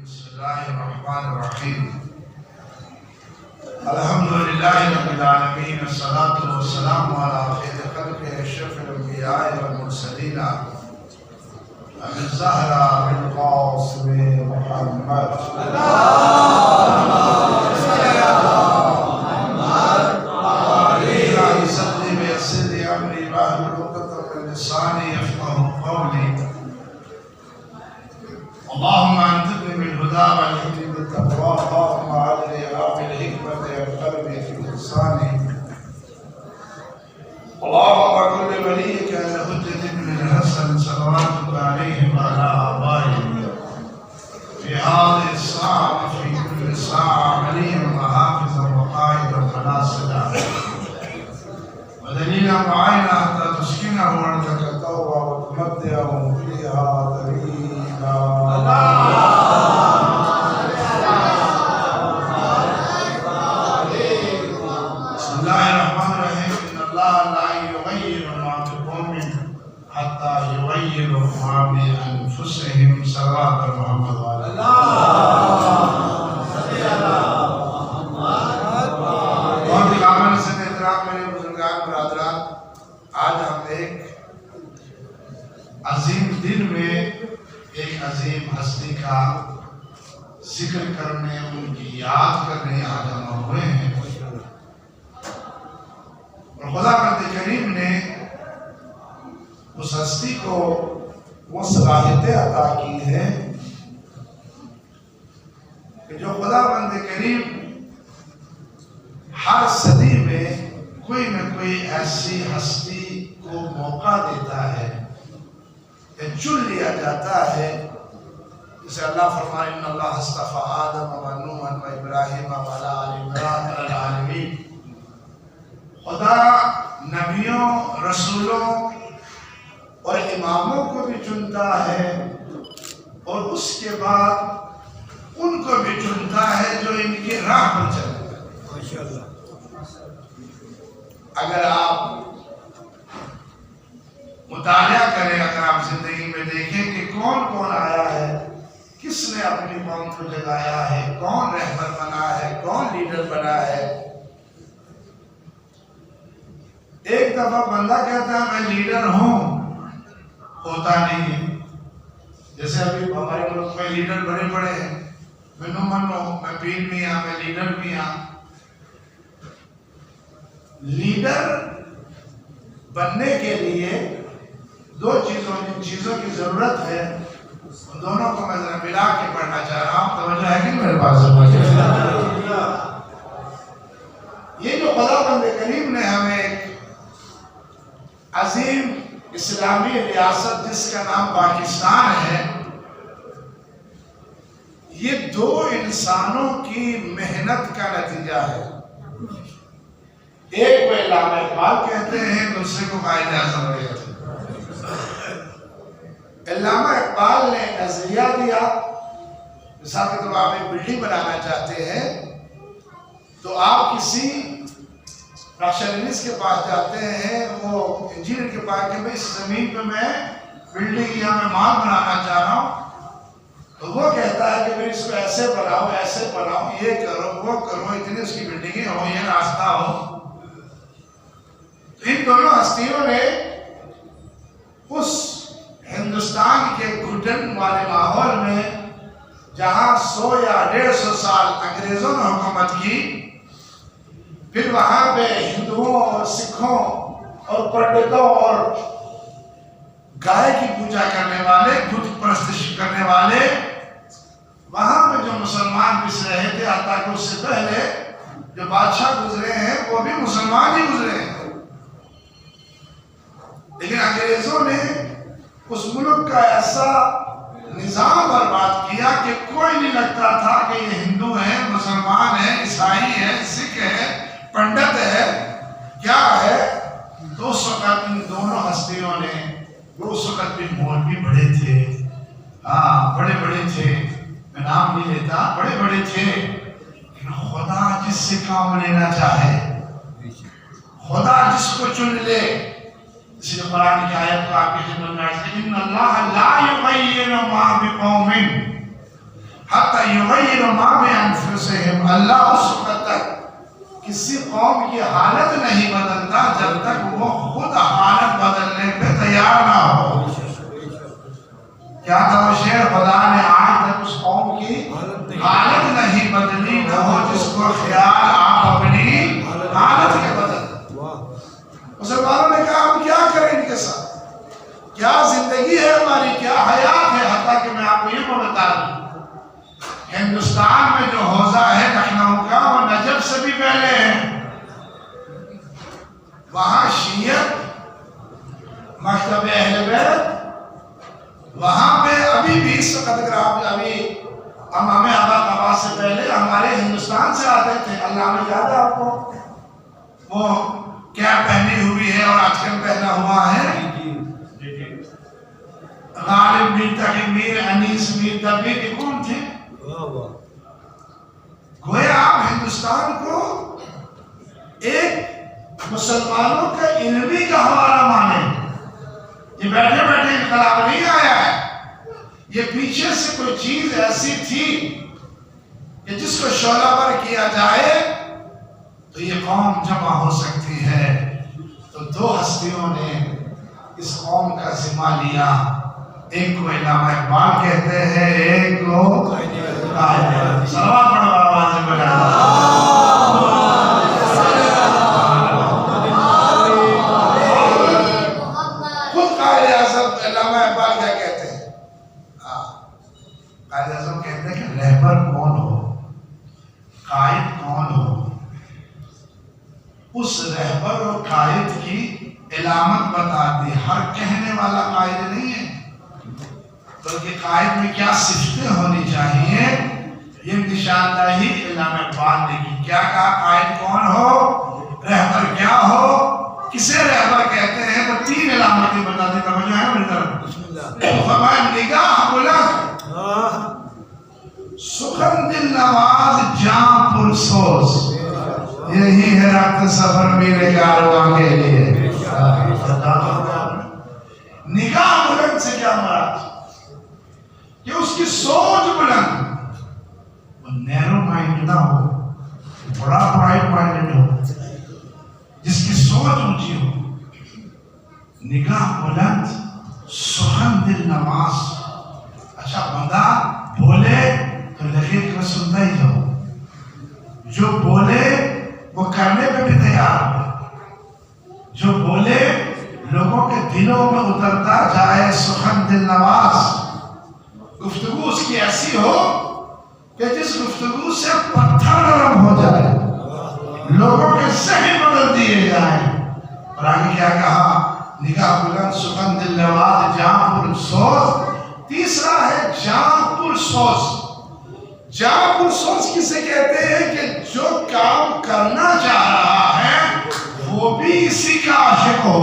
بسم الله الرحمن الرحيم. الحمد لله رب العالمين، الصلاة والسلام على خير خلقه أشرف الأنبياء والمرسلين من زهرة بالقاسم محمد. إلهي صل ويسر لي أمري واحلل عقدة من لساني يفقهوا قولي. اللهم انطقني بالهدى والهدي بالتقوى، اللهم علمني بالحكمة والقلب في لساني. اللهم كن لوليك الحجة بن الحسن صلواتك عليه وعلى آبائه في هذه الساعة وفي كل ساعة عليا وحافظا وقائدا وناصرا ودليلا معينا حتى تسكنه أرضك توبة وتمتعه فيها طويلا. بسم الله الرحمن الرحيم. إن الله لا يغير ما بقوم حتى يغيروا ما بأنفسهم. صلوات محمد وعلى بہت ہی قابل سے احترام میرے بزرگان برادران، آج ہم ایک عظیم دن میں ایک عظیم ہستی کا ذکر کرنے، ان کی یاد کرنے آج ہم ہوئے ہیں. اور خدا بند کریم نے اس ہستی کو وہ صلاحیتیں عطا کی ہیں کہ جو خدا بند کریم ہر صدی میں کوئی نہ کوئی ایسی ہستی کو موقع دیتا ہے کہ چن لیا جاتا ہے. جسے اللہ فرمائے ان اللہ اصطفیٰ آدم و نوحا و ابراہیم و آل عمران علی العالمین. خدا نبیوں، رسولوں اور اماموں کو بھی چنتا ہے اور اس کے بعد ان کو بھی چنتا ہے جو ان کی راہ پر چلے. اگر آپ مطالعہ کریں، اگر آپ زندگی میں دیکھیں کہ کون کون آیا ہے، کس نے اپنی قوم کو جگایا ہے، کون رہبر بنا ہے، کون لیڈر بنا ہے. ایک دفعہ بندہ کہتا ہے میں لیڈر ہوں، ہوتا نہیں ہے. جیسے ابھی ہمارے ملک میں لیڈر بڑے بڑے ہیں، میں نمنو، میں پیر میاں، میں لیڈر میاں. لیڈر بننے کے لیے دو چیزوں کی ضرورت ہے. ان دونوں کو میں ذرا ملا کے پڑھنا چاہ رہا ہوں. توجہ ہے کہ میرے پاس؟ یہ جو خدا بند کریم نے ہمیں ایک عظیم اسلامی ریاست جس کا نام پاکستان ہے، یہ دو انسانوں کی محنت کا نتیجہ ہے. ایک کو علامہ اقبال کہتے ہیں، دوسرے کو قائد اعظم کہتے ہیں. علامہ اقبال نے نظریہ دیا، مثال کے طور پر آپ ایک بلڈنگ بنانا چاہتے ہیں تو آپ کسی نقشہ کے پاس جاتے ہیں، وہ انجینئر کے پاس کہ میں اس زمین پہ میں بلڈنگ یا میں مال بنانا چاہ رہا ہوں، تو وہ کہتا ہے کہ میں اس کو ایسے بناؤ، ایسے بناؤ، یہ کرو، وہ کرو، اتنی اس کی بلڈنگیں ہو، یہ راستہ ہو. ان دونوں ہستیوں نے اس ہندوستان کے گھٹن والے ماحول میں جہاں 100 یا 150 سال انگریزوں نے حکومت کی، پھر وہاں پہ ہندوؤں اور سکھوں اور پنڈتوں اور گائے کی پوجا کرنے والے، بت پرستش کرنے والے، وہاں پہ جو مسلمان بس رہے تھے، حتیٰ کہ اس سے پہلے جو بادشاہ گزرے ہیں وہ بھی مسلمان ہی گزرے ہیں. لیکن انگریزوں نے اس ملک کا ایسا نظام برباد کیا کہ کوئی نہیں لگتا تھا کہ یہ ہندو ہیں، مسلمان ہیں، عیسائی ہیں، سکھ ہیں، پنڈت ہے، کیا ہے. تو اس وقت ان دونوں ہستیوں نے، اس وقت بھی مولوی بڑے تھے، ہاں بڑے بڑے تھے، میں نام نہیں لیتا، بڑے بڑے تھے. لیکن خدا جس سے کام لینا چاہے، خدا جس کو چن لے، اس لیے قرآن کی آیت کو آپ کی خدمت میں عرض کریں، ان اللہ لا یغیر ما بقوم حتی یغیروا ما بانفسہم، اللہ اس وقت تک کسی قوم کی حالت نہیں بدلتا جب تک وہ خود حالت بدلنے پہ تیار نہ ہو۔ کیا تھا وہ شعر؟ خدا نے آج تک اس قوم کی حالت نہیں بدلی نہ ہو جس کو خیال آپ اپنی حالت کے بدل۔ مسلمانوں نے کہا ہم کیا کریں ان کے ساتھ، کیا زندگی ہے ہماری، کیا حیات ہے؟ حتیٰ کہ میں آپ کو یہ بتا دوں، ہندوستان میں جو حوزہ ہے لکھنؤ کا وہ نجف سے بھی پہلے ہے۔ وہاں شیعت، مکتب اہل بیت، وہاں پہ ابھی بھی اس وقت اگر آپ ابھی امام ابا قبا سے پہلے ہمارے ہندوستان سے آتے تھے۔ اللہ میں یاد ہے آپ کو وہ کیا پہنی ہوئی ہے اور آج کل پہنا ہوا ہے؟ غالب میر تقی میر انیس میر تبی کے کون تھے؟ گویا آپ ہندوستان کو ایک مسلمانوں کا علمی گہوارہ مانیں۔ یہ بیٹھے بیٹھے انقلاب نہیں آیا ہے، یہ پیچھے سے کوئی چیز ایسی تھی کہ جس کو شعلہ بر کیا جائے تو یہ قوم جمع ہو سکتی ہے۔ تو دو ہستیوں نے اس قوم کا ذمہ لیا، ایک کو علامہ اقبال کہتے ہیں، ایک کو قائد۔ صلوات پڑھو آواز میں بجا۔ خود قائد اعظم علامہ اقبال کیا کہتے ہیں؟ قائد اعظم کہتے ہیں کہ رہبر کون ہو، قائد کون ہو، اس رہبر اور قائد کی علامت بتاتی۔ ہر کہنے والا قائد نہیں ہے، بلکہ قائد میں کیا صفتیں ہونی چاہیے یہ نشاندہی علامہ اقبال نے کی۔ کیا کہا؟ قائد کون ہو، رہبر کیا ہو، کسے رہبر کہتے ہیں؟ وہ تین علامتیں بتاتے۔ توجہ ہے میری طرف؟ فرمایا نگاہ بلند، سخن دل نواز، جاں پرسوز، یہی ہے رخت سفر میرے کارواں کے لیے۔ نگاہ بلند سے کیا مراد؟ کہ اس کی سوچ بلند، وہ نیرو مائنڈ نہ ہو، بڑا برائٹ مائنڈ ہو، جس کی سوچ اونچی ہو۔ نگاہ بلند، سخن دل نواز۔ اچھا بندہ بولے تو لگے کہ وہ سنتا ہی جاؤ، جو بولے وہ کرنے پہ بھی تیار ہو، جو بولے لوگوں کے دلوں میں اترتا جائے۔ سخن دل نواز، گفتگو اس کی ایسی ہو کہ جس گفتگو سے پتھر نرم ہو جائے، لوگوں کے ذہن بدل دیے جائیں۔ اور آگے کیا کہا؟ نگاہ بلند، سخن دل نواز، جاں پرسوز۔ تیسرا ہے جاں پرسوز۔ جاں پرسوز کسے کہتے ہیں؟ کہ جو کام کرنا چاہ رہا ہے وہ بھی اسی کا عاشق ہو۔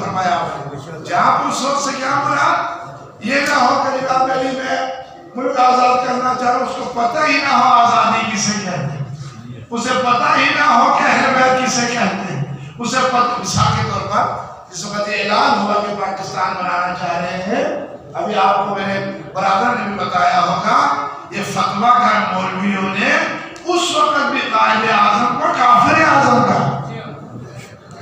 فرمایا جاں پرسوز سے کیا مراد؟ یہ نہ ہو کہ جناب علی میں ملک آزاد کرنا چاہوں، اس کو پتہ ہی نہ ہو آزادی کسے کہتے ہیں، اسے پتہ ہی نہ ہو کہ اہل بیت کسے کہتے ہیں، اسے پتہ۔ مثال کے طور پر جس وقت یہ اعلان ہوا کہ پاکستان بنانا چاہ رہے ہیں، ابھی آپ کو میرے برادر نے بھی بتایا ہوگا، یہ فتویٰ کر مولویوں نے اس وقت بھی قائد اعظم کو کافر اعظم کہا،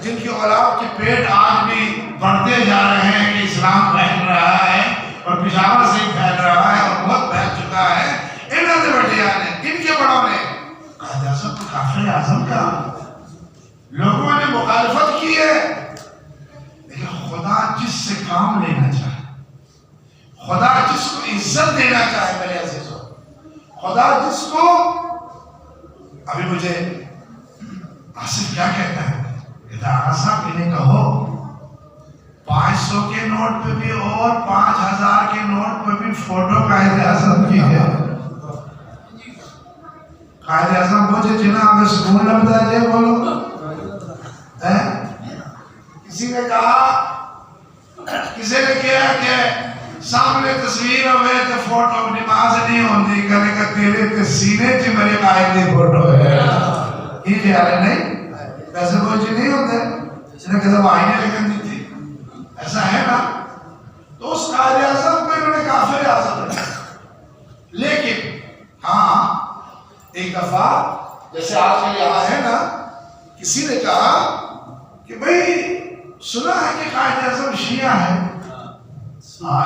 جن کی اولاد کے پیٹ آج بھی بڑھتے جا رہے ہیں کہ اسلام پھیل رہا ہے اور پشاور سے پھیل رہا ہے اور بہت پھیل چکا ہے۔ انہوں نے بٹیا نے، ان کے بڑوں نے قائد اعظم کو کافر اعظم کہا۔ لوگوں نے مخالفت کی ہے، لیکن خدا جس سے کام لینا چاہے، خدا جس کو عزت دینا چاہے میرے عزیزوں، خدا جس کو، ابھی مجھے آصف کیا کہتا ہے، ادارہ صاحب انہیں کہو 500 کے نوٹ پہ بھی اور 5000 کے نوٹ پہ بھی فوٹو قائد اعظم کی ہے۔ قائد اعظم پوچھے جناب سکون لگتا ہے جی بولو۔ کسی نے کہا، کسی نے کہا کہ سامنے تصویر ہوئے تو فوٹو نماز نہیں ہوندی، کہنے کا تیرے تے سینے چ میرے قائد دی فوٹو ہے۔ یہ خیال ہے نہیں؟ ایسے کوئی چیز نہیں ہوتے، اس نے کہا آئینے لگن دی تھی، ایسا ہے نا؟ تو اس قائد اعظم کو انہوں نے کافر اعظم رکھا۔ دفعہ جیسے آج کل یہاں ہے نا، کسی نے کہا کہ بھئی سنا ہے کہ قائد اعظم شیعہ ہے،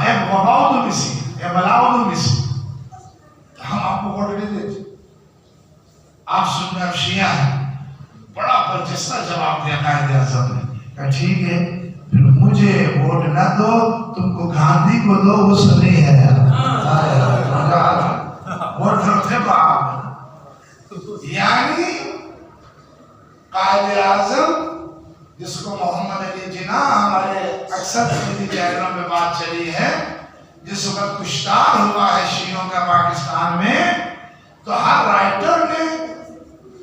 اے وباؤد المسی، اے بلاؤد المسی، ہم آپ کو ووٹ نہیں دیتے، آپ سننے اب شیعہ ہیں۔ بڑا برجستہ جواب دیا قائد اعظم نے، کہا ٹھیک ہے پھر مجھے ووٹ نہ دو، تم کو گاندھی کو دو، وہ سنی ہے ووٹ کرتے باپ۔ یعنی قائد اعظم جس کو محمد علی جناح ہمارے اکثر میری چینلوں میں بات چلی ہے، جس وقت کشتار ہوا ہے شیعوں کا پاکستان میں، تو ہر رائٹر نے،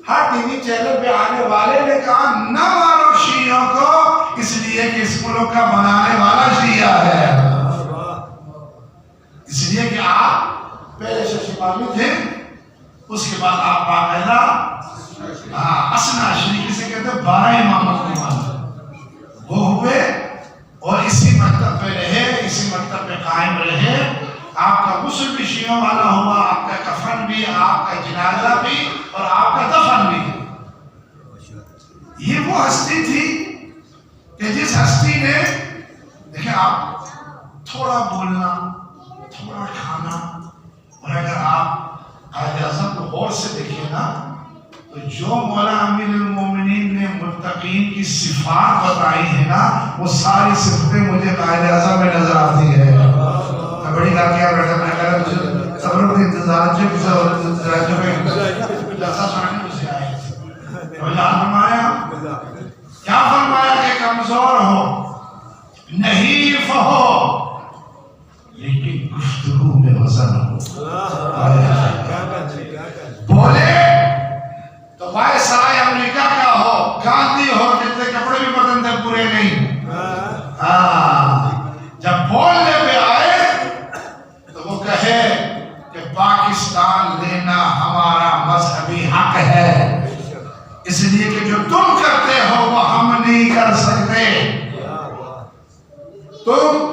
ہر ٹی وی چینل پہ آنے والے نے کہا نہ مارو شیعوں کو، اس لیے کہ اس ملک کا بنانے والا شیعہ ہے۔ اس لیے کہ آپ پہلے ششی مامی تھے، اس کے بعد آپ باقاعدہ اسنا شریکی سے کہتے ہیں 12 امامت کو مانتے وہ ہوئے، اور اسی مکتب پہ رہے، اسی مکتب پہ قائم رہے۔ آپ کا غسل بھی شیعوں والا ہوا، آپ کا کفن بھی، آپ کا جنازہ بھی، اور آپ کا دفن بھی۔ یہ وہ ہستی تھی کہ جس ہستی نے، دیکھیں آپ تھوڑا بولنا، تھوڑا کھانا، اور اگر آپ قائد اعظم کو غور سے دیکھیں نا، تو جو مولا امیر المومنین نے متقین کی صفات بتائی ہے نا، وہ ساری صفتیں مجھے قائد اعظم میں نظر آتی ہے۔ میں بڑی گا کیا بیٹھا، میں کہہ رہا مجھے صبر و انتظار جو کسی اور درجہ میں جیسا سنانے مجھے آئے تھے۔ فرمایا کیا فرمایا کہ کمزور ہو، نحیف ہو، لیکن گفتگو میں وزن ہو۔ بولے تو وائسرائے امریکہ کا ہو، گاندھی ہو، جتنے کپڑے بھی بدن تھے پورے نہیں، جب بولنے پہ آئے تو وہ کہے کہ پاکستان لینا ہمارا مذہبی حق ہے، اس لیے کہ جو تم کرتے ہو وہ ہم نہیں کر سکتے۔ تم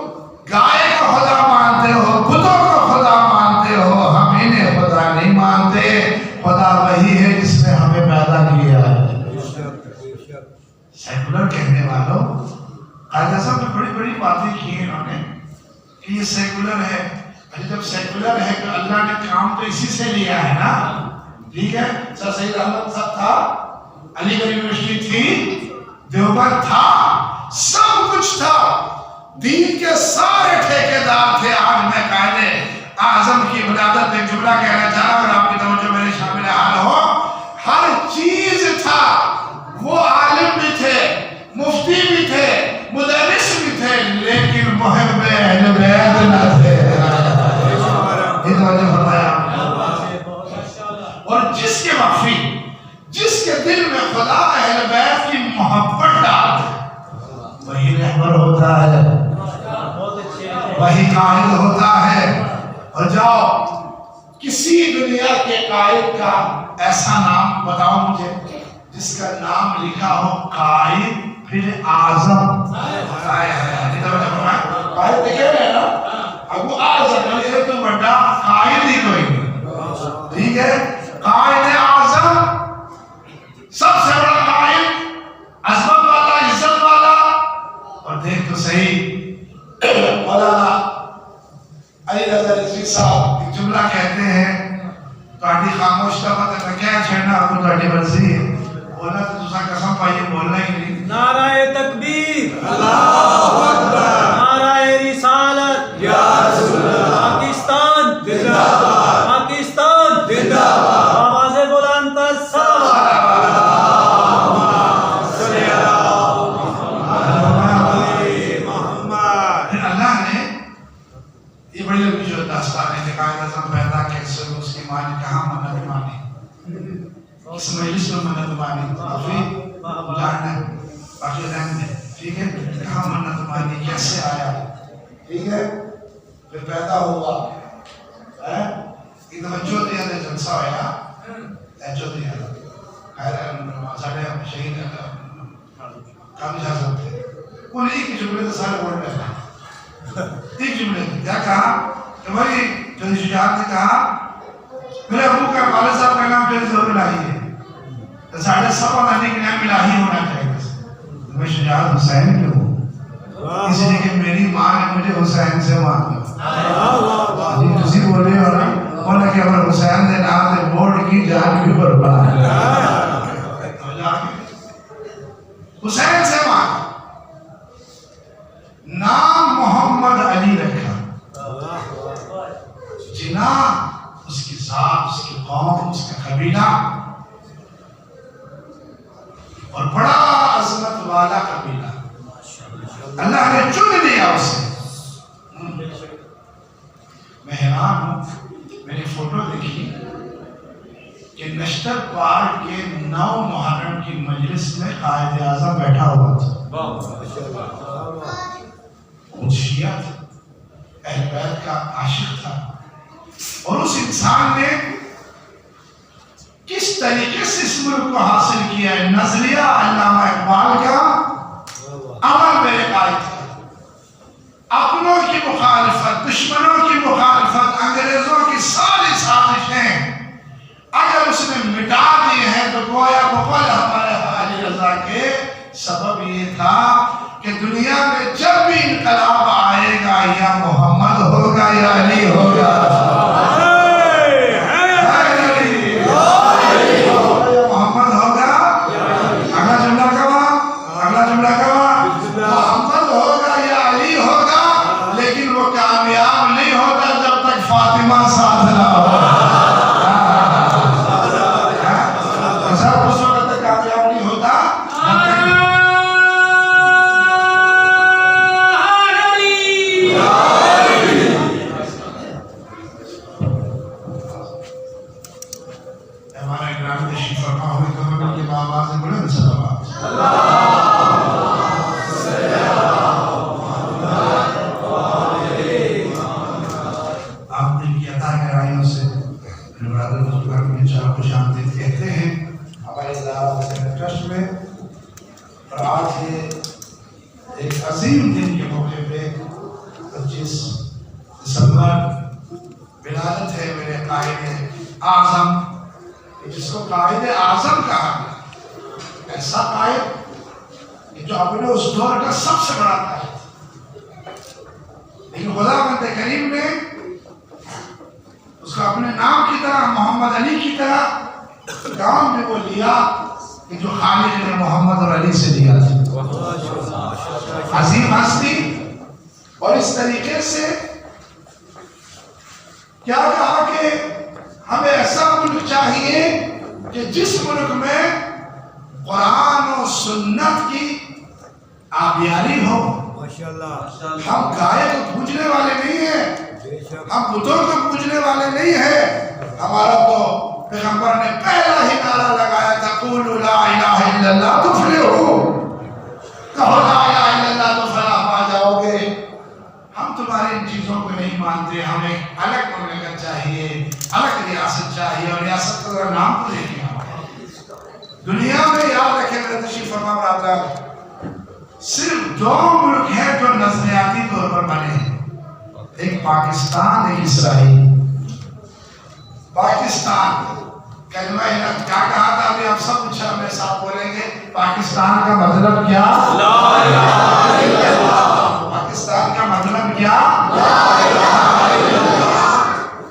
گائے کو خدا مانتے ہو، بتوں کو خدا مانتے ہو، ہم انہیں خدا نہیں مانتے۔ خدا وہی ہے جس نے ہمیں پیدا کیا ہے۔ سیکولر کہنے والوں، قائد اعظم نے بڑی بڑی باتیں کی ہیں انہوں نے کہ یہ سیکولر ہے۔ جب سیکولر ہے تو اللہ نے کام تو اسی سے لیا ہے نا، ٹھیک ہے؟ سر سید احمد صاحب تھا، علی گڑھ یونیورسٹی تھی، دیوبند تھا، سب کچھ تھا، دین کے سارے ٹھیکیدار تھے۔ آج میں قائد اعظم کی ولادت میں جملہ کہنا چاہ رہا ہوں، اگر آپ کی توجہ میرے شامل حال ہو، ہر چیز تھا۔ وہ عالم بھی تھے، مفتی بھی تھے، مدرس بھی تھے، لیکن محب اہل بیت نہ تھے۔ اور جس کے وفی، جس کے دل میں خدا اہل بیت کی محبت ڈال دے، وہی رہبر ہوتا ہے، وہی قائد ہوتا ہے۔ اور جاؤ کسی دنیا کے قائد کا ایسا نام بتاؤ مجھے جس کا نام لکھا ہو قائد پھر اعظم۔ قائد دیکھے رہے نا، ابو اعظم یہ تو بڑا قائد ہی کوئی نہیں، ٹھیک ہے؟ قائد اعظم سب سے بڑا قائد، عظمت والا، عزت والا۔ اور دیکھ تو صحیح مولانا علی رضا رضوی صاحب ایک جملہ کہتے ہیں، تاڑی خاموش تھا پتہ میں کیا چھڑنا آپ کو تاڑی مرضی ہے، بولا تو دوسرا قسم پائیے بولنا ہی نہیں۔ نعرہ تکبیر، اللہ اکبر، نعرہ رسالت، یا رسول اللہ، پاکستان زندہ باد، پاکستان زندہ باد، آواز بلند تر اس مجلس میں منت مانی، باقی رہن دے، ٹھیک ہے؟ کہاں منت مانی، کیسے آیا، ٹھیک ہے؟ پھر پیدا ہوا، ایک دفعہ جو دیا دے جلسہ ہویا، جو دیا دے خیر ساڑھے شہید کام اجازت تھے، انہیں ایک جملے سے سارے بول رہے ہیں، ایک جملے سے کیا کہا کہ بھائی جو شجاعت نے کہا میرے ابو کا والد صاحب کا نام پھر ضرور الہی ہے، تو ساڑھے سب آنے کے نام الہی ہونا چاہیے. میں شجاعت حسین کیوں ہوں؟ اس لیے کہ میری ماں نے مجھے حسین سے مانگا. تسی بولے ہو نا، انہوں کہ اگر حسین دے نام دے بورڈ کی جان کیوں برباد. حسین سے مانگا، نام محمد علی رکھا. جنا اس کی ذات، اس کی قوم، اس کا قبیلہ، اور بڑا عظمت والا قبیلہ اللہ نے چن لیا اسے. میں حیران ہوں، میں نے فوٹو دیکھی کہ نشتر پارک کے 9 محرم کی مجلس میں قائد اعظم بیٹھا ہوا تھا. وہ شیعہ تھا، اہل بیت کا عاشق تھا، اور اس انسان نے کس طریقے سے اس ملک کو حاصل کیا ہے. نظریہ علامہ اقبال کا، عمل میرے قائد کا. اپنوں کی مخالفت، دشمنوں کی مخالفت، انگریزوں کی ساری سازشیں اگر اس نے مٹا دی ہیں تو گویا بقول ہمارے حاجی رضا کے سبب یہ تھا کہ دنیا میں جب بھی انقلاب آئے گا یا محمد ہوگا یا علی ہوگا. محمد ہوگا. اگلا جملہ کہا محمد ہوگا یا علی ہوگا، لیکن وہ کامیاب نہیں ہوتا جب تک فاطمہ ساتھ نہ ہو. اس وقت تک کامیاب نہیں ہوتا. ہمارے گرام تشریف فرما ہوئے تو ہمیں یہ آواز ہے بلند صلوات. آپ دل کی عطا گہرائیوں سے برادر بزرگان میں چاہ خوش آمدید کہتے ہیں ہمارے دعوت ٹرسٹ میں. اور آج یہ ایک عظیم دن کے موقع پہ 25 دسمبر ولادت ہے میرے قائد اعظم، جس کو قائد اعظم کہا گیا. ایسا قائد جو اپنے اس دور کا سب سے بڑا قائد، لیکن خداوند کریم نے اس کو اپنے نام کی طرح، محمد علی کی طرح کام میں وہ لیا کہ جو خالق نے محمد اور علی سے لیا تھا. عظیم ہستی. اور اس طریقے سے کیا کہا کہ ہمیں ایسا ملک چاہیے کہ جس ملک میں قرآن و سنت کی آبیاری ہو. ہم گائے کو پوجنے والے نہیں ہیں، ہم بتوں کو پوجنے والے نہیں ہیں. ہمارا تو پیغمبر نے پہلا ہی نعرہ لگایا تھا، قولوا لا الہ الا اللہ تفلحوا. کہو لا الہ الا اللہ تو فلاح پا جاؤ گے. ہم تمہاری ان چیزوں کو نہیں مانتے. ہمیں الگ مملکت چاہیے، الگ ریاست چاہیے، اور ریاست کا نام تو لے کے آؤ. دنیا میں یاد رکھیں میرے تشریف فرما برادر، صرف 2 ملک ہیں جو نظریاتی طور پر بنے ہیں، ایک پاکستان، ایک اسرائیل. پاکستان کلمہ کیا کہا تھا؟ ابھی آپ سب کچھ میرے ساتھ بولیں گے. پاکستان کا مطلب کیا؟ لا الہ الا اللہ. پاکستان کا مطلب کیا؟ لا الہ الا اللہ.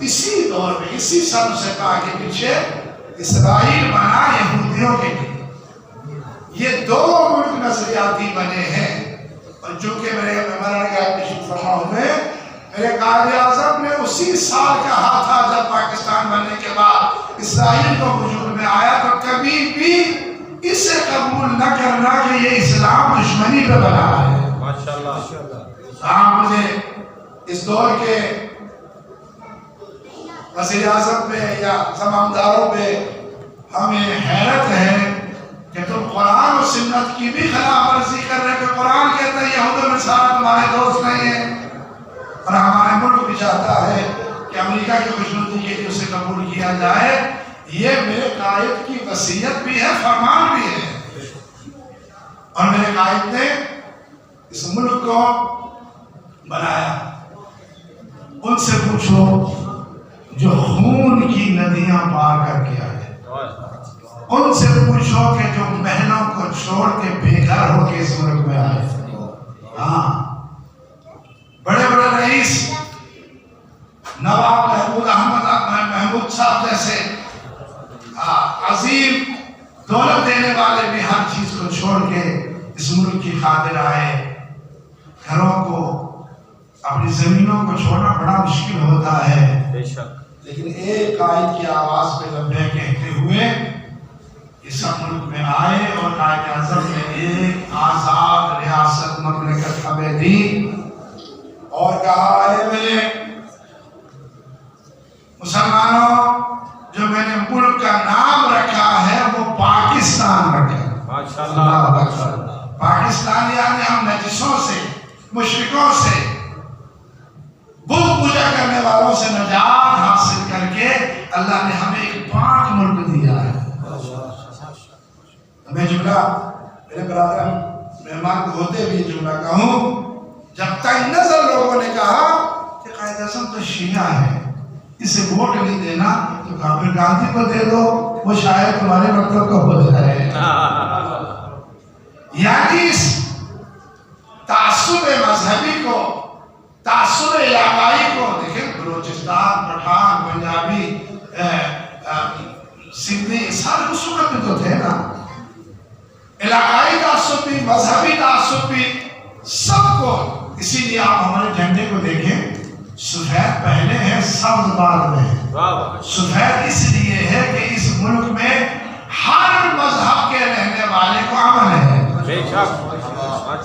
اسی دور میں، اسی سب سے کہا کے پیچھے اسرائیل بنا یہودیوں کے لیے. یہ 2 ملک نظریاتی بنے ہیں. اور جو کہ میرے ممبران کے آپ تشریف فرما ہوئے، میرے قائد اعظم نے اسی سال کہا تھا جب پاکستان بننے کے بعد اسرائیل کو وجود میں آیا تو کبھی بھی اسے قبول نہ کرنا کہ یہ اسلام دشمنی پہ بنا ہے. آپ مجھے اس دور کے وزیر اعظم پہ یا زمامداروں پہ ہمیں حیرت ہے کہ تم قرآن و سنت کی بھی خلاف ورزی کر رہے. کہ قرآن کہتا ہے یہود و نصارہ تمہارے دوست نہیں ہیں، اور ہمارے ملک بھی چاہتا ہے کہ امریکہ کی خوشنودی کے لیے اسے قبول کیا جائے. یہ میرے قائد کی وصیت بھی ہے، فرمان بھی ہے. اور میرے قائد نے اس ملک کو بنایا. ان سے پوچھو جو خون کی ندیاں پار کر کے آئے. ان سے پوچھو کہ جو محلوں کو چھوڑ کے بے گھر ہو کے اس ملک میں آئے. ہاں بڑے بڑے رئیس نواب محمود صاحب جیسے عظیم دولت دینے والے بھی ہر چیز کو چھوڑ کے اس ملک کی خاطر آئے. گھروں کو اپنی زمینوں کو چھوڑنا بڑا مشکل ہوتا ہے، لیکن ایک قائد کی آواز پہ لبے کہتے ہوئے اس ملک میں آئے اور قائد اعظم نے ایک آزاد ریاست مملکت ہمیں دی اور کہا ہے میرے مسلمانوں جو میں نے ملک کا نام رکھا ہے وہ پاکستان رکھا ہے. پاکستان یعنی ہم نجسوں سے، مشرکوں سے، بت پوجا کرنے والوں سے نجات حاصل کر کے اللہ نے ہمیں ایک پاک ملک دیا ہے. میں جملہ میرے برادر مہمان کو ہوتے بھی جملہ کہوں، جب تک نظر لوگوں نے کہا کہ قائد اعظم تو شیعہ ہے، اسے ووٹ نہیں دینا تو کافر گاندھی کو دے دو، وہ شاید تمہارے مطلب کو ہو جائے. یعنی اس تعصب مذہبی کو، تعصب علاقائی کو دیکھیں، بلوچستان، پٹھان، پنجابی، سندھی سارے مسلمان بھی تو تھے نا. علاقائی تعصب بھی، مذہبی تعصب بھی، سب کو. اسی لیے آپ ہمارے جھنڈے کو دیکھیں، سفید پہلے ہے، سبز بعد میں ہے. سفید اس لیے ہے کہ اس ملک میں ہر مذہب کے رہنے والے کو امن ہے،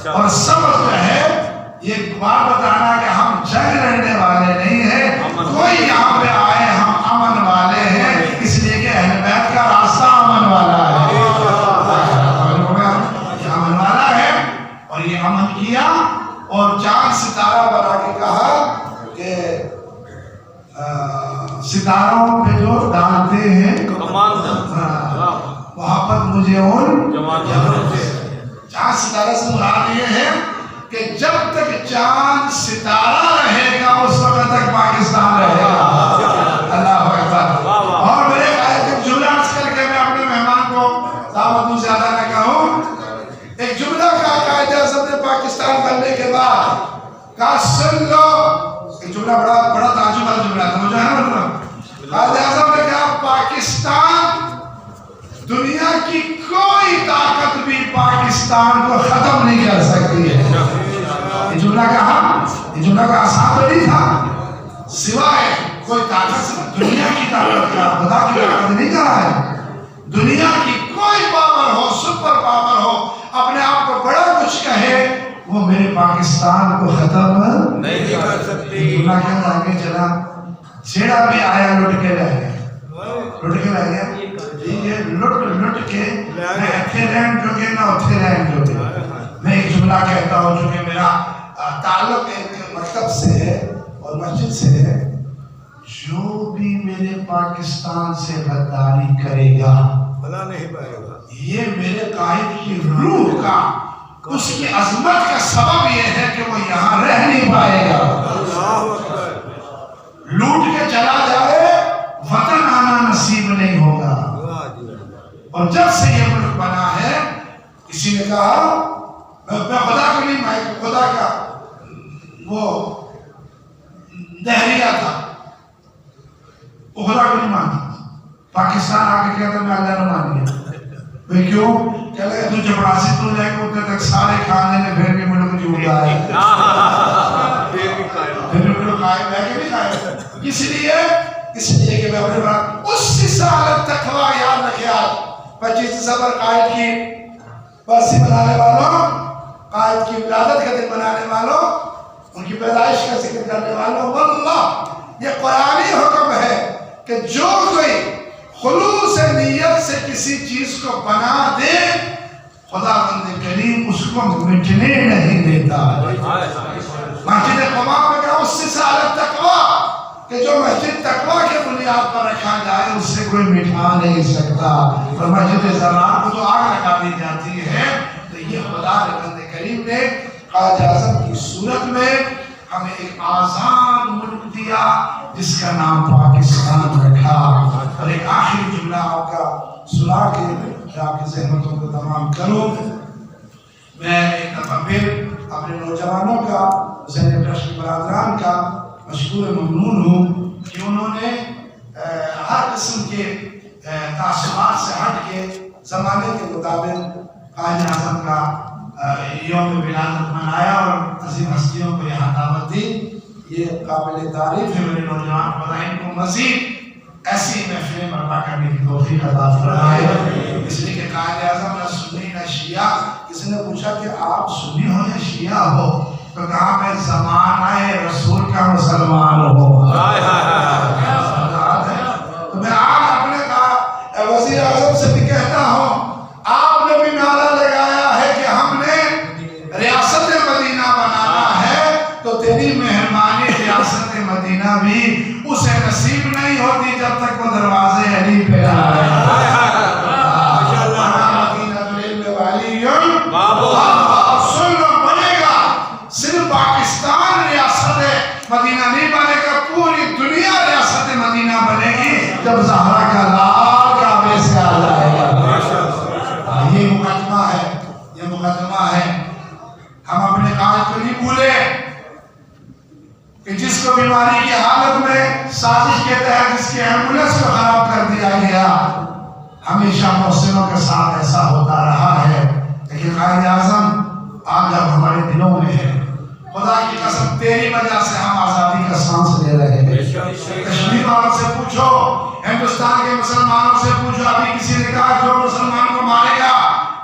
اور سبز جو ہے یہ بات بتانا کہ ہم جنگ لڑنے والے نہیں ہیں، کوئی یہاں پہ آئے ہم امن والے ہیں، اس لیے کہ اہل بیت کا راستہ امن والا ہے. یہ امن والا ہے اور یہ امن کیا اور چاند ستارہ بنا کے کہا کہ ستاروں پہ جو ڈالتے ہیں محبت مجھے ان چاند ستارہ سے مراد یہ ہے کہ جب تک چاند ستارہ رہے گا اس وقت تک پاکستان رہے گا. اللہ اکبر. اور میرے ایک جملہ عرض کر کے میں اپنے مہمان کو دعوت زیادہ نہ کہوں، ایک جملہ کہا قائد اعظم نے پاکستان بننے کے بعد، کہا سن لو، ایک جملہ بڑا تعجب والا جملہ تھا، مجھے ہے مطلب. قائد اعظم نے کہا پاکستان، دنیا کی کوئی طاقت بھی پاکستان کو ختم نہیں کر سکتی ہے. یہ جملہ کہا، یہ جملہ کا آسان تو نہیں تھا، سوائے کوئی طاقت سے، دنیا کی طاقت کا، خدا کی طاقت نہیں کہا ہے. دنیا کی کوئی پاور ہو، سپر پاور ہو، اپنے آپ کو بڑا کچھ کہے، وہ میرے پاکستان کو ختم نہیں کر سکتی. جملہ کیا تھا کہ چلا چھیڑا بھی آیا لٹ کے رہ گیا، لٹ کے رہ گیا. یہ لٹ کے میں اتھے رہن جو کہ نہ اتھے رہن جو کہ. میں ایک جملہ کہتا ہوں جو کہ میرا تعلق ایک مکتب سے ہے اور مسجد سے ہے، جو بھی میرے پاکستان سے غداری کرے گا بھلا نہیں پائے گا. یہ میرے قائد کی روح کا، اس کی عظمت کا سبب یہ ہے کہ وہ یہاں رہ نہیں پائے گا. لوٹ کے چلا جائے وطن آنا نصیب نہیں ہوگا. اور جب سے یہ ملک بنا ہے، کسی نے کہا میں خدا کو نہیں، میں خدا کا وہ دہریہ تھا، وہ خدا کو نہیں مانتا. پاکستان آ کے کہتا میں اللہ نے مان لیا. میں کیوں کہ لگا تو چپڑاسی تو لے کے اتنے تک سارے کھانے نے پھر کے ملک جھوٹا ہے، پھر ملک قائم ہے کہ نہیں قائم. اس لیے کہ میں اپنے بات اس سالت تقوی یاد رکھے. آج 25 دسمبر قائد کی برسی منانے والوں، قائد کی ولادت کا دن منانے والوں، ان کی پیدائش کا ذکر کرنے والوں، واللہ یہ قرآنی حکم ہے کہ جو کوئی خلوص نیت سے کسی چیز کو بنا دے، خدا بند کریم اس کو مٹنے نہیں دیتا. مسجد قباء میں کہا اس سے سالت تقوی، کہ جو مسجد تقوی کے بنیاد پر رکھا جائے اس سے کوئی مٹھا نہیں سکتا. اور مسجد زمان کو تو آگ لگا دی جاتی ہے. تو یہ خدا بند کریم نے قائد اعظم کی صورت میں ہمیں ایک آزاد ملک دیا جس کا نام پاکستان رکھا. اور ایک آخری جملہ آپ کا سنا کے آپ کی زحمتوں کو تمام کروں. میں ایک دفعہ پھر اپنے نوجوانوں کا، زینب ٹرسٹ برادران کا مشکور ممنون ہوں کہ انہوں نے ہر قسم کے تعصبات سے ہٹ کے زمانے کے مطابق قائد اعظم کا یوم ولادت منایا اور عظیم ہستیوں کو یہاں دعوت دی. یہ قابل تعریف ہے. میرے نوجوان خدا ان کو مزید ایسی محفلیں برپا کرنے کی توفیق عطا فرمائے. اس لیے کہ قائد اعظم نہ سنی نہ شیعہ. کسی نے پوچھا کہ آپ سنی ہو یا شیعہ ہو؟ تو کہا میں زمانہ رسول کا مسلمان ہوں. تو میں آج اپنے وزیر اعظم سے بھی کہتا ہوں، آپ نے بھی نعرہ لگایا ہے کہ ہم نے ریاست مدینہ بنانا ہے، تو تیری مہربانی ریاست مدینہ بھی اسے نصیب نہیں ہوتی جب تک وہ دروازے علی پہ نہ آئے. بنے گا صرف پاکستان ریاست مدینہ نہیں بنے گا، پوری دنیا ریاست مدینہ بنے گی جب زہرا کا لال کعبے سے آ جائے گا. یہ مقدمہ ہے، یہ مقدمہ ہے. ہم اپنے قائد کو نہیں بھولے کہ جس کو بیماری کی حالت میں سازش کے تحت جس کی ایمبولینس کو خراب کر دیا گیا، ہمیشہ محسنوں کے ساتھ ایسا ہوتا رہا ہے. لیکن قائد اعظم آج اب ہمارے دلوں میں ہے. خدا کی قسم تیری وجہ سے ہم آزادی کا سانس لے رہے ہیں. کشمیر والوں سے پوچھو، ہندوستان کے مسلمانوں سے پوچھو، ابھی کسی نے کہا جو مسلمان کو مارے گا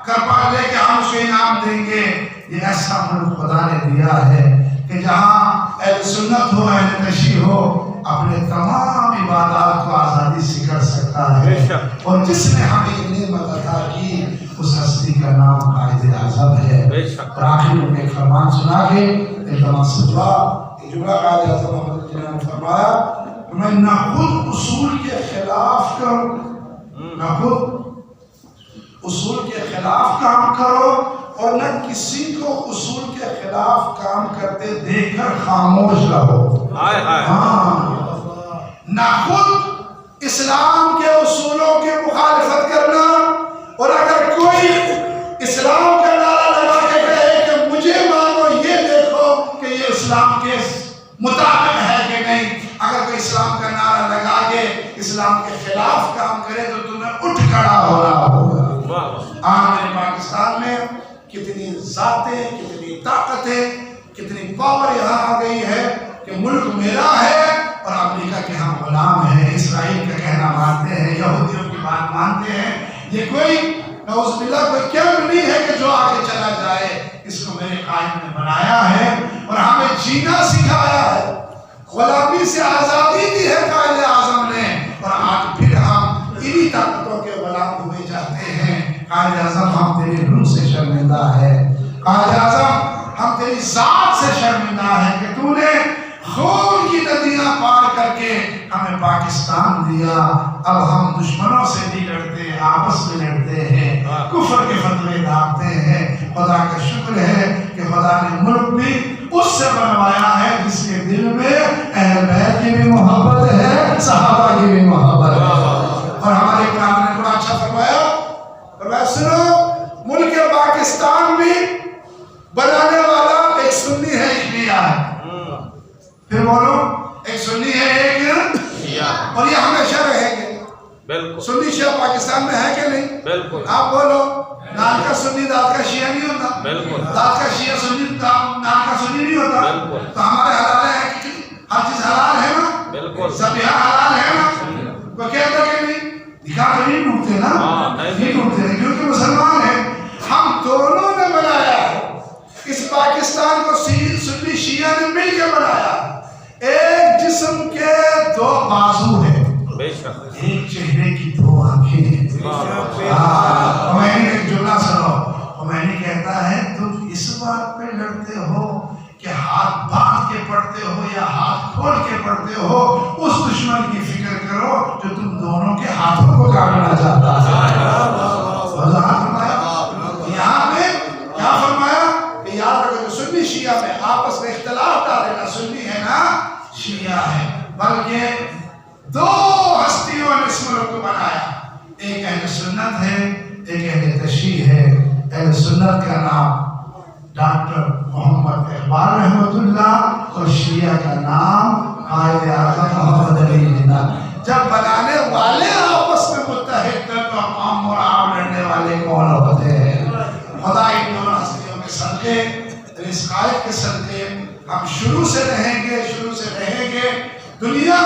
کرپا لے کے ہم اس کو انعام دیں گے. یہ ایسا ملک خدا نے دیا ہے کہ جہاں اہل سنت ہو، اہل تشیع ہو، اپنے تمام عبادات کو آزادی سے کر سکتا ہے. اور جس نے ہمیں یہ نعمت عطا کی اس ہستی کا نام قائد اعظم ہے. اور آخری میں ایک فرمان سنا کے التمام سے دعا. ایک جملہ قائد اعظم محمد جناح نے فرمایا، میں نہ خود اصول کے خلاف کروں، نہ خود اصول کے خلاف کام کرو اور نہ کسی کو اصول کے خلاف کام کرتے دیکھ کر خاموش رہو. نہ خود اسلام کے اصولوں کی مخالفت کرنا، اور اگر کوئی اسلام کا نعرہ لگا کے کہے کہ مجھے مانو، یہ دیکھو کہ یہ اسلام کے مطابق ہے کہ نہیں. اگر کوئی اسلام کا نعرہ لگا کے اسلام کے خلاف کام کرے تو تمہیں اٹھ کھڑا ہونا ہوگا. آج میرے پاکستان میں کتنی ذاتیں، کتنی طاقتیں، کتنی پاور یہاں آ گئی ہے کہ ملک میرا ہے اور امریکہ کے ہم غلام ہیں، اسرائیل کا کہنا مانتے ہیں، یہودیوں کی بات مانتے ہیں. یہ کوئی نعوذ باللہ کوئی کیمپ نہیں ہے کہ جو آگے چلا جائے. اس کو میرے قائد نے بنایا ہے اور ہمیں جینا سکھایا ہے. غلامی سے آزادی دی ہے قائد اعظم نے، اور آج پھر ہم انہی طاقتوں کے غلام ہوئے جاتے ہیں. قائد اعظم ہم تیرے روح سے شرمندہ ہے. قائد اعظم ہم تیری ذات سے شرمندہ ہے کہ تو نے خون کی ندیاں پار کر کے ہمیں پاکستان دیا. اب ہم دشمنوں سے بھی لڑتے ہیں، آپس میں لڑتے ہیں، کفر کے فتوے دھاپتے ہیں. خدا کا شکر ہے کہ خدا نے ملک بھی اس سے بنوایا ہے جس کے دل میں اہل بیت کی بھی محبت ہے، صحابہ کی بھی محبت ہے. اور ہمارے قرآن نے بڑا اچھا فرمایا، سنو ملک پاکستان بھی بنانے والا ایک سنی ہے، ایک شیعہ ہے. پھر بولو، ایک سنی ہے، ایک شیعہ، اور یہ ہمیشہ رہیں گے. بالکل سنی شیعہ پاکستان میں ہے کہ نہیں؟ بالکل. آپ بولو، نان کا سنی داد کا شیعہ نہیں ہوتا. بالکل. داد کا شیعہ سنی، نان کا سنی نہیں ہوتا. بالکل. تو ہمارے حلال ہے کہ ہر چیز حلال ہے نا. بالکل. ذبیحہ حلال ہے نا. وہ کہتا کہ نہیں دکھا تو نہیں ڈھونڈتے نا، نہیں ڈھونڈتے کیونکہ مسلمان ہیں. ہم دونوں نے بنایا ہے اس پاکستان کو، سنی شیعہ نے مل کے بنایا. ایک جسم کے دو بازو ہیں، ایک چہرے کی دو آنکھیں ہیں. خمینی ایک جملہ سنو، خمینی کہتا ہے تم اس بات پہ لڑتے ہو کہ ہاتھ باندھ کے پڑھتے ہو یا ہاتھ کھول کے پڑھتے ہو، اس دشمن کی فکر کرو جو تم دونوں کے ہاتھوں کو کاٹنا چاہتا ہے. یہاں پہ کیا فرمایا کہ یاد رکھو جو سنی شیعہ میں آپس میں اختلاف ڈالے گا، سنی بلکہ دو ہستیوں نے اس ملک کو بنایا، ایک اہل سنت ہے، ایک اہل تشیع ہے۔ اہل سنت کا نام ڈاکٹر محمد اقبال رحمۃ اللہ اور شیعہ کا نام قائد اعظم محمد علی جناح۔ جب بنانے والے آپس میں متحد تھے تو عوام اور عام لڑنے والے کون ہوتے ہیں؟ خدا ان دونوں ہستیوں کے صدقے، اس قائد کے صدقے ہم شروع سے رہیں گے، دنیا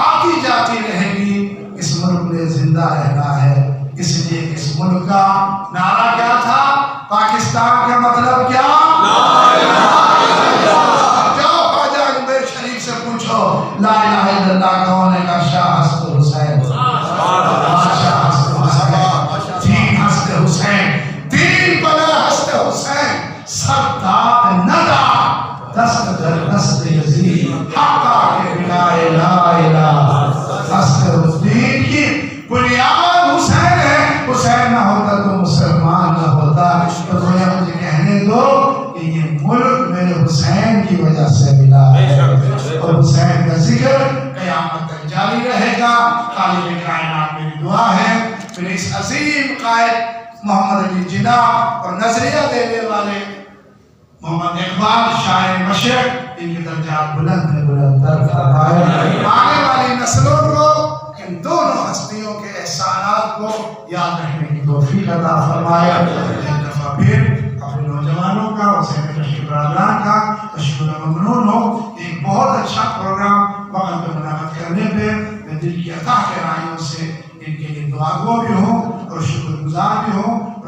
آتی جاتی رہے گی، اس ملک نے زندہ رہنا ہے۔ اس لیے اس ملک کا نعرہ کیا تھا؟ پاکستان کا مطلب کیا؟ لا الہ الا اللہ۔ جاؤ خواجہ اجمیر شریف سے پوچھو لا الہ الا اللہ کون ہے؟ کا شاہ ہست حسین، شاہ ہست حسین، دین ہست حسین، دین بنا ہست حسین، سردار ندا دست در دست یزید حقا کے بلائے لا الہ ہست الدین کی بنیاد حسین ہے۔ حسین نہ ہوتا تو مسلمان نہ ہوتا۔ تو گویا مجھے کہنے دو کہ یہ ملک میرے حسین کی وجہ سے ملا ہے، اور حسین کا ذکر قیامت تک جاری رہے گا۔ خالق کائنات میری دعا ہے میرے اس عظیم قائد محمد علی جناح اور نظریہ دینے والے محمد اقبال شاعر مشرق، ان کے درجات بلند میں بلند تر فرمائے۔ آنے والی نسلوں کو ان دونوں ہستیوں کے احسانات کو یاد رکھنے کی توفیق عطا فرمائے۔ ایک دفعہ پھر اپنے نوجوانوں کا اور حسین رشید برادران کا شکر ممنون ہو۔ ایک بہت اچھا پروگرام وقت پہ منعقد کرنے پہ میں دل کی عطا گہرائیوں سے ان کے لیے دعا گو بھی ہوں اور شکر گزار بھی ہوں۔